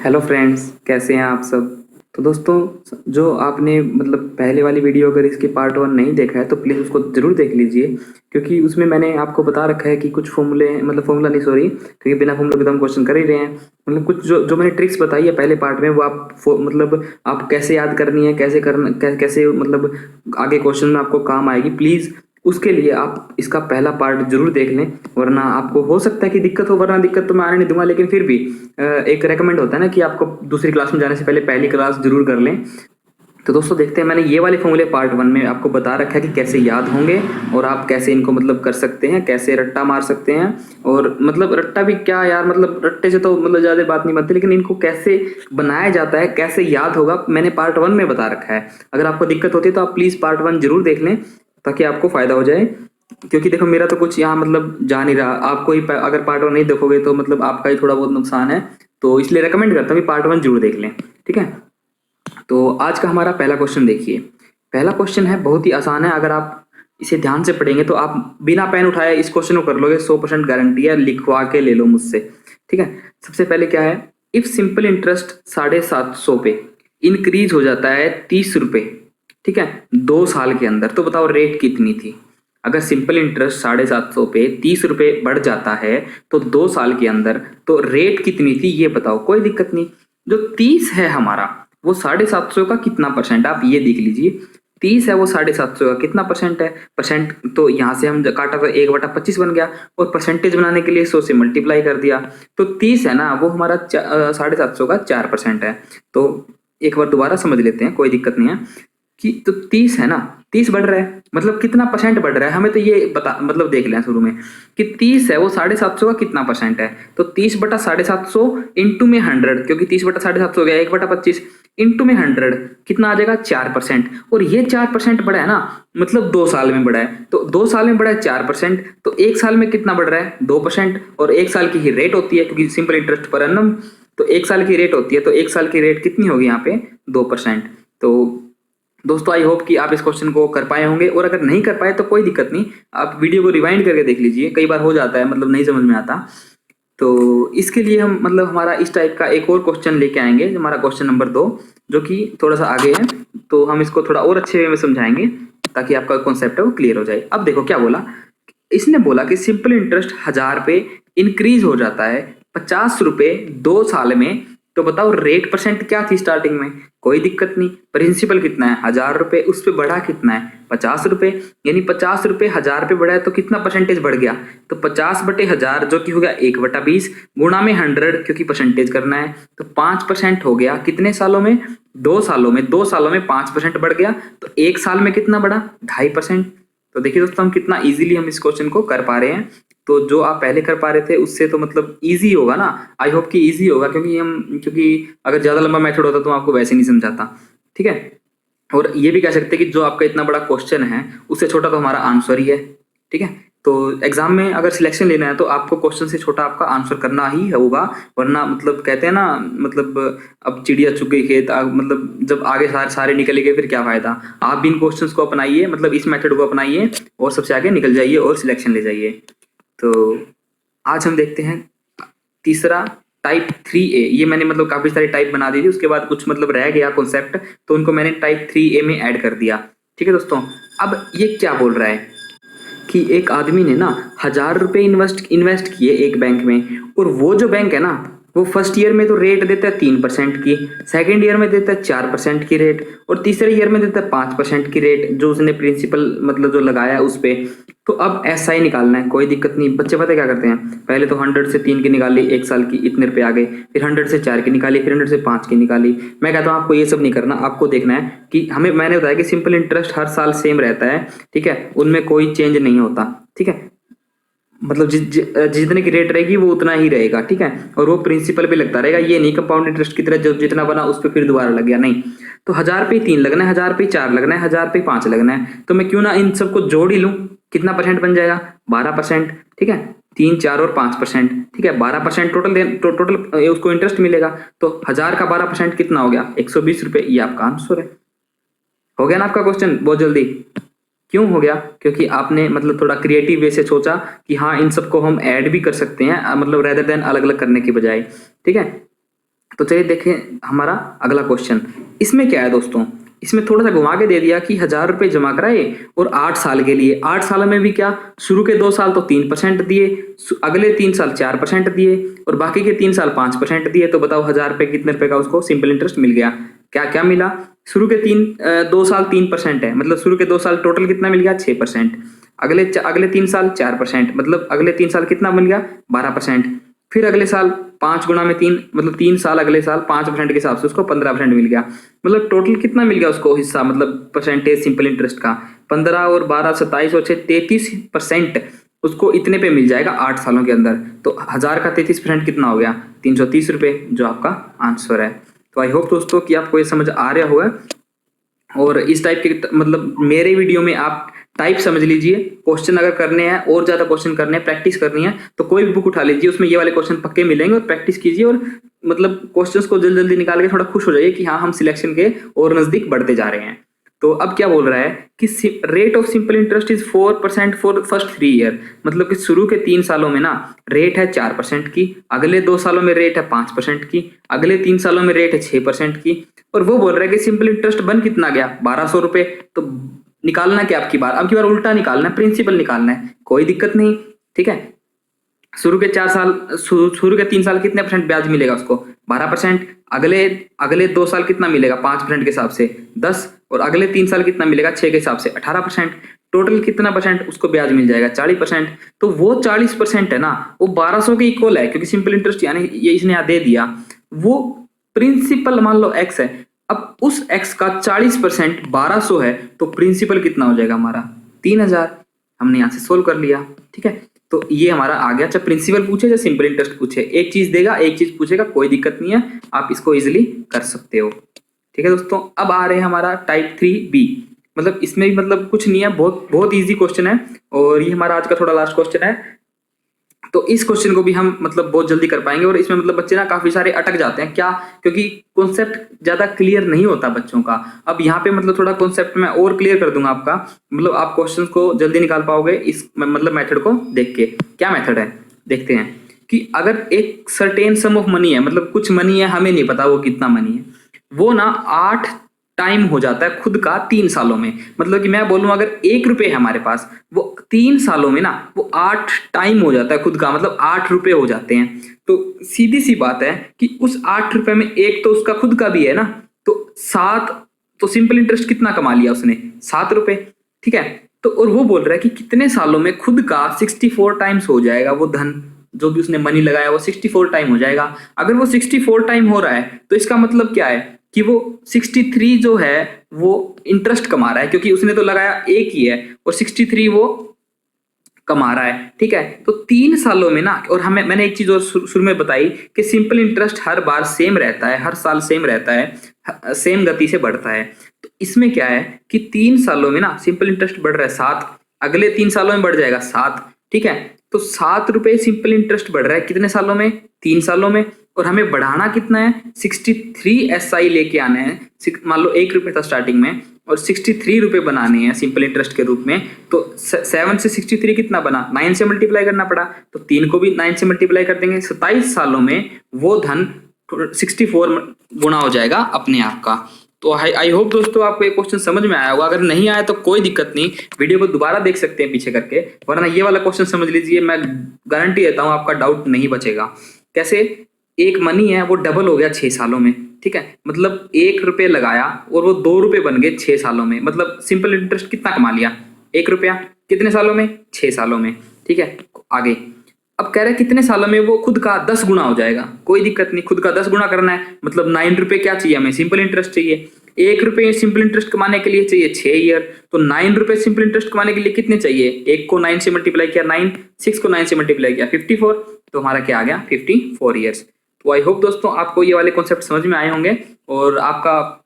Hello friends, कैसे हैं आप सब। तो दोस्तों, जो आपने मतलब पहले वाली वीडियो अगर इसके पार्ट वन नहीं देखा है तो प्लीज़ उसको ज़रूर देख लीजिए, क्योंकि उसमें मैंने आपको बता रखा है कि कुछ फॉर्मूले मतलब फॉर्मूला नहीं, सॉरी, क्योंकि बिना फॉर्मूले के तो हम क्वेश्चन कर ही रहे हैं। मतलब कुछ जो जो मैंने ट्रिक्स बताई है पहले पार्ट में, वो आप मतलब आप कैसे याद करनी है, कैसे करना, कैसे मतलब आगे क्वेश्चन में आपको काम आएगी। प्लीज़ उसके लिए आप इसका पहला पार्ट जरूर देख लें, वरना आपको हो सकता है कि दिक्कत हो, वरना दिक्कत तो मैं आने नहीं दूंगा, लेकिन फिर भी एक रेकमेंड होता है ना कि आपको दूसरी क्लास में जाने से पहले पहली क्लास जरूर कर लें। तो दोस्तों देखते हैं, मैंने ये वाले फॉर्मूले पार्ट वन में आपको बता रखा है कि कैसे याद होंगे और आप कैसे इनको मतलब कर सकते हैं, कैसे रट्टा मार सकते हैं। और मतलब रट्टा भी क्या यार, मतलब रट्टे से तो मतलब ज़्यादा बात नहीं बनती, लेकिन इनको कैसे बनाया जाता है, कैसे याद होगा, मैंने पार्ट वन में बता रखा है। अगर आपको दिक्कत होती है तो आप प्लीज़ पार्ट वन जरूर देख लें, ताकि आपको फ़ायदा हो जाए। क्योंकि देखो, मेरा तो कुछ यहाँ मतलब जा नहीं रहा, आपको ही अगर पार्ट वन नहीं देखोगे तो मतलब आपका ही थोड़ा बहुत नुकसान है। तो इसलिए रेकमेंड करता हूँ कि पार्ट वन जरूर देख लें, ठीक है। तो आज का हमारा पहला क्वेश्चन देखिए। पहला क्वेश्चन है, बहुत ही आसान है। अगर आप इसे ध्यान से पढ़ेंगे तो आप बिना पेन उठाए इस क्वेश्चन को कर लोगे, 100% गारंटी है, लिखवा के ले लो मुझसे, ठीक है। सबसे पहले क्या है, इफ सिंपल इंटरेस्ट 750 पे इंक्रीज हो जाता है 30 रुपए, ठीक है, 2 साल के अंदर, तो बताओ रेट कितनी थी। अगर सिंपल इंटरेस्ट 750 पे 30 रुपए बढ़ जाता है तो 2 साल के अंदर, तो रेट कितनी थी ये बताओ। कोई दिक्कत नहीं, जो 30 है हमारा वो 750 का कितना परसेंट, आप ये देख लीजिए। 30 है वो 750 का कितना परसेंट है। परसेंट तो यहाँ से हम काटा तो 1/25 बन गया, और परसेंटेज बनाने के लिए 100 से मल्टीप्लाई कर दिया। तो 30 है ना, वो हमारा 750 का 4% है। तो एक बार दोबारा समझ लेते हैं, कोई दिक्कत नहीं है। कि तो 30 है ना, 30 बढ़ रहा है, मतलब कितना परसेंट बढ़ रहा है हमें तो ये बता, मतलब देख लें शुरू में कि 30 है वो 750 का कितना परसेंट है। तो 30/750 इंटू में 100, क्योंकि 30/750 हो गया 1/25, इंटू में 100 कितना आ जाएगा 4%। और ये 4% बढ़ा है ना, मतलब 2 साल में बढ़ा है। तो 2 साल में बढ़ा है 4%, तो 1 साल में कितना बढ़ रहा है 2%। और 1 साल की ही रेट होती है, क्योंकि सिंपल इंटरेस्ट पर एनम, तो 1 साल की रेट होती है। तो 1 साल की रेट कितनी होगी यहाँ पे 2%। तो दोस्तों आई होप कि आप इस क्वेश्चन को कर पाए होंगे, और अगर नहीं कर पाए तो कोई दिक्कत नहीं, आप वीडियो को रिवाइंड करके देख लीजिए, कई बार हो जाता है मतलब नहीं समझ में आता। तो इसके लिए हम मतलब हमारा इस टाइप का एक और क्वेश्चन लेके आएंगे, हमारा क्वेश्चन नंबर 2, जो कि थोड़ा सा आगे है। तो हम इसको थोड़ा और अच्छे वे में समझाएंगे, ताकि आपका कॉन्सेप्ट है वो क्लियर हो जाए। अब देखो क्या बोला, इसने बोला कि सिंपल इंटरेस्ट 1000 पे इंक्रीज हो जाता है 50 रुपए 2 साल में, तो बताओ रेट परसेंट क्या थी स्टार्टिंग में। कोई दिक्कत नहीं, प्रिंसिपल कितना है 1000 रुपए, उस पर बढ़ा कितना है 50 रुपए, यानी 50 रुपए 1000 पे बढ़ा है तो कितना परसेंटेज बढ़ गया। तो 50/1000 जो कि हो गया 1/20 गुणा में 100, क्योंकि परसेंटेज करना है, तो 5% हो गया कितने सालों में 2 सालों में। 2 सालों में 5% बढ़ गया, तो 1 साल में कितना बढ़ा 2.5%। तो देखिए दोस्तों, हम कितना इजीली हम इस क्वेश्चन को कर पा रहे हैं। तो जो आप पहले कर पा रहे थे उससे तो मतलब इजी होगा ना, आई होप कि इजी होगा, क्योंकि अगर ज्यादा लंबा मेथड होता तो आपको वैसे नहीं समझाता, ठीक है। और ये भी कह सकते हैं कि जो आपका इतना बड़ा क्वेश्चन है उससे छोटा तो हमारा आंसर ही है, ठीक है। तो एग्जाम में अगर सिलेक्शन लेना है तो आपको क्वेश्चन से छोटा आपका आंसर करना ही होगा, वरना मतलब कहते हैं ना, मतलब अब चिड़िया चुग गई खेत, मतलब जब आगे सारे सारे निकल गए फिर क्या फायदा। आप भी इन क्वेश्चंस को अपनाइए, मतलब इस मेथड को अपनाइए और सबसे आगे निकल जाइए और सिलेक्शन ले जाइए। तो आज हम देखते हैं तीसरा, टाइप 3A। ये मैंने मतलब काफी सारी टाइप बना दी थी, उसके बाद कुछ मतलब रह गया कॉन्सेप्ट, तो उनको मैंने टाइप 3A में ऐड कर दिया, ठीक है दोस्तों। अब ये क्या बोल रहा है कि एक आदमी ने ना 1000 रुपए इन्वेस्ट किए एक बैंक में, और वो जो बैंक है ना, वो फर्स्ट ईयर में तो रेट देता है 3% की, सेकेंड ईयर में देता है 4% की रेट, और तीसरे ईयर में देता है 5% की रेट, जो उसने प्रिंसिपल मतलब जो लगाया उस पे। तो अब ऐसा ही निकालना है, कोई दिक्कत नहीं। बच्चे पता है क्या करते हैं, पहले तो 100 से 3 की निकाली 1 साल की, इतने रुपए आ गए, फिर 100 से 4 की निकाली, फिर 100 से 5 की निकाली। मैं कहता हूँ आपको ये सब नहीं करना, आपको देखना है कि हमें, मैंने बताया कि सिंपल इंटरेस्ट हर साल सेम रहता है, ठीक है, उनमें कोई चेंज नहीं होता, ठीक है। मतलब जितने की रेट रहेगी वो उतना ही रहेगा, ठीक है। और वो प्रिंसिपल पे लगता रहेगा, ये नहीं कंपाउंड इंटरेस्ट की तरह जो जितना बना उस पर फिर दोबारा लग गया, नहीं। तो 1000 पे 3 लगना है, 1000 पे 4 लगना है, 1000 पे 5 लगना है, तो मैं क्यों ना इन सबको जोड़ ही लूं। कितना परसेंट बन जाएगा 12%, ठीक है। 3, 4 और 5%, ठीक है, 12% टोटल उसको इंटरेस्ट मिलेगा। तो 1000 का 12% कितना हो गया 120 रुपए, ये आपका आंसर है। हो गया ना आपका क्वेश्चन बहुत जल्दी। क्यों हो गया, क्योंकि आपने मतलब थोड़ा क्रिएटिव वे से सोचा कि हाँ इन सबको हम ऐड भी कर सकते हैं, मतलब रेदर देन अलग अलग करने के बजाय, ठीक है। तो चलिए देखें हमारा अगला क्वेश्चन। इसमें क्या है दोस्तों, इसमें थोड़ा सा घुमा के दे दिया कि 1000 रुपये जमा कराए और 8 साल के लिए, 8 साल में भी क्या, शुरू के 2 साल तो 3% दिए, अगले 3 साल 4% दिए और बाकी के 3 साल 5% दिए। तो बताओ 1000 रुपये कितने रुपए का उसको सिंपल इंटरेस्ट मिल गया। क्या क्या मिला, शुरू के 2 साल 3% है, मतलब शुरू के 2 साल टोटल कितना मिल गया 6%। अगले 3 साल 4%, मतलब अगले 3 साल कितना बन गया 12%। फिर अगले साल 5 गुना में 3, मतलब 3 साल अगले साल 5% के हिसाब से उसको 15% मिल गया। मतलब टोटल कितना मिल गया उसको हिस्सा, मतलब परसेंटेज सिंपल इंटरेस्ट का 15 और 12 27 और 6 33% उसको इतने पे मिल जाएगा 8 सालों के अंदर। तो 1000 का 33% कितना हो गया 330 रुपये, जो आपका आंसर है। तो आई होप दोस्तों कि आपको ये समझ आ रहा होगा। और इस टाइप के मतलब मेरे वीडियो में आप टाइप समझ लीजिए, क्वेश्चन अगर करने हैं और ज्यादा क्वेश्चन करने हैं, प्रैक्टिस करनी है तो कोई भी बुक उठा लीजिए, उसमें ये वाले क्वेश्चन पक्के मिलेंगे और प्रैक्टिस कीजिए और मतलब क्वेश्चंस को जल्दी जल्दी निकाल के थोड़ा खुश हो जाइए कि हाँ हम सिलेक्शन के और नजदीक बढ़ते जा रहे हैं। तो अब क्या बोल रहा है कि rate of simple interest is 4% for first 3 year, मतलब कि शुरू के 3 सालों में ना रेट है 4% की, अगले 2 सालों में रेट है 5% की, अगले 3 सालों में रेट है 6% की। और वो बोल रहा है कि सिंपल इंटरेस्ट बन कितना गया 1200 रुपये। तो निकालना क्या, अब की बार उल्टा निकालना है, प्रिंसिपल निकालना है, कोई दिक्कत नहीं, ठीक है। शुरू के 4 साल, शुरू के 3 साल कितने परसेंट ब्याज मिलेगा उसको 12%, अगले अगले 2 साल कितना मिलेगा 5% के हिसाब से 10, और अगले 3 साल कितना मिलेगा 6 के हिसाब से 18%। टोटल कितना परसेंट उसको ब्याज मिल जाएगा 40%। तो वो 40% है ना, वो 1200 के इक्वल है, क्योंकि सिंपल इंटरेस्ट यानी ये इसने यहाँ दे दिया। वो प्रिंसिपल मान लो x है, अब उस x का 40% 1200 है, तो प्रिंसिपल कितना हो जाएगा हमारा 3000। हमने यहाँ से सोल्व कर लिया, ठीक है। तो ये हमारा आ गया, चाहे प्रिंसिपल पूछे चाहे सिंपल इंटरेस्ट पूछे, एक चीज देगा एक चीज पूछेगा, कोई दिक्कत नहीं है, आप इसको इजिली कर सकते हो, ठीक है दोस्तों। अब आ रहे हैं हमारा टाइप 3B, मतलब इसमें भी मतलब कुछ नहीं है, बहुत बहुत ईजी क्वेश्चन है और ये हमारा आज का थोड़ा लास्ट क्वेश्चन है। तो इस क्वेश्चन को भी हम मतलब बहुत जल्दी कर पाएंगे और इसमें मतलब बच्चे ना काफी सारे अटक जाते हैं, क्या, क्योंकि कॉन्सेप्ट ज्यादा क्लियर नहीं होता बच्चों का। अब यहाँ पे मतलब थोड़ा कॉन्सेप्ट मैं और क्लियर कर दूंगा आपका, मतलब आप क्वेश्चंस को जल्दी निकाल पाओगे इस मतलब मेथड को देख के। क्या मेथड है देखते हैं, कि अगर एक सर्टेन सम ऑफ मनी है, मतलब कुछ मनी है, हमें नहीं पता वो कितना मनी है, वो ना 8 टाइम हो जाता है खुद का 3 सालों में। मतलब कि मैं बोलूं अगर 1 रुपए है हमारे पास, वो 3 सालों में ना वो 8 टाइम हो जाता है खुद का, मतलब 8 रुपए हो जाते हैं। तो सीधी सी बात है कि उस 8 रुपए में एक तो उसका खुद का भी है ना, तो 7, तो सिंपल इंटरेस्ट कितना कमा लिया उसने 7 रुपए, ठीक है। तो और वो बोल रहा है कि कितने सालों में खुद का 64 टाइम्स हो जाएगा वो धन, जो भी उसने मनी लगाया वो 64 टाइम हो जाएगा। अगर वो 64 टाइम हो रहा है तो इसका मतलब क्या है कि वो 63 जो है वो इंटरेस्ट कमा रहा है, क्योंकि उसने तो लगाया एक ही है और 63 वो कमा रहा है, ठीक है। तो 3 सालों में ना, और हमें मैंने एक चीज और शुरू में बताई कि सिंपल इंटरेस्ट हर बार सेम रहता है, हर साल सेम रहता है, सेम गति से बढ़ता है। तो इसमें क्या है कि 3 सालों में ना सिंपल इंटरेस्ट बढ़ रहा है 7, अगले 3 सालों में बढ़ जाएगा 7, ठीक है। तो 7 रुपए सिंपल इंटरेस्ट बढ़ रहा है कितने सालों में 3 सालों में, और हमें बढ़ाना कितना है 63 SI लेके आना है। मान लो 1 रुपए था स्टार्टिंग में और 63 रुपए बनाने हैं सिंपल इंटरेस्ट के रूप में। तो 7 से 63 कितना बना, 9 से मल्टीप्लाई करना पड़ा, तो 3 को भी 9 से मल्टीप्लाई कर देंगे। 27 सालों में वो धन 64 गुना हो जाएगा अपने आप का। तो आई होप दोस्तों आपको ये क्वेश्चन समझ में आया होगा, अगर नहीं आया तो कोई दिक्कत नहीं, वीडियो को दोबारा देख सकते हैं पीछे करके, वरना ये वाला क्वेश्चन समझ लीजिए, मैं गारंटी देता हूँ आपका डाउट नहीं बचेगा। कैसे, एक मनी है वो डबल हो गया 6 सालों में, ठीक है। मतलब 1 रुपए लगाया और वो 2 रुपए बन गए 6 सालों में, मतलब सिंपल इंटरेस्ट कितना कमा लिया 1 रुपया, कितने सालों में 6 सालों में, ठीक है। आगे अब कह रहे हैं कितने सालों में वो खुद का 10 गुना हो जाएगा, कोई दिक्कत नहीं, खुद का 10 गुना करना है, मतलब 9 रुपए क्या चाहिए हमें सिंपल इंटरेस्ट चाहिए। 1 रुपए सिंपल इंटरेस्ट कमाने के लिए चाहिए 6 ईयर, तो 9 रुपए सिंपल इंटरेस्ट कमाने के लिए कितने चाहिए, 1 को 9 से मल्टीप्लाई किया 9, 6 को 9 से मल्टीप्लाई किया 54, तो हमारा क्या आ गया 54 ईयर्स। तो आई होप दोस्तों आपको ये वाले कॉन्सेप्ट समझ में आए होंगे, और आपका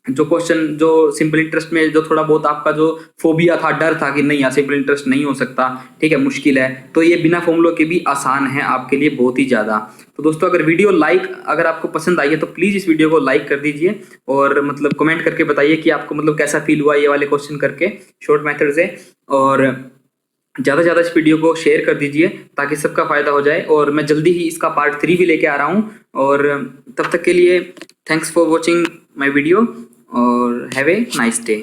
जो क्वेश्चन जो सिंपल इंटरेस्ट में जो थोड़ा बहुत आपका जो फोबिया था, डर था कि नहीं यार सिंपल इंटरेस्ट नहीं हो सकता, ठीक है, मुश्किल है, तो ये बिना फॉर्मूलों के भी आसान है आपके लिए बहुत ही ज्यादा। तो दोस्तों अगर वीडियो अगर आपको पसंद आई है तो प्लीज इस वीडियो को लाइक कर दीजिए, और मतलब कमेंट करके बताइए कि आपको मतलब कैसा फील हुआ ये वाले क्वेश्चन करके शॉर्ट मेथड से। और ज़्यादा से ज़्यादा इस वीडियो को शेयर कर दीजिए ताकि सबका फ़ायदा हो जाए, और मैं जल्दी ही इसका पार्ट 3 भी लेके आ रहा हूँ। और तब तक के लिए thanks for watching my video और हैव ए नाइस डे।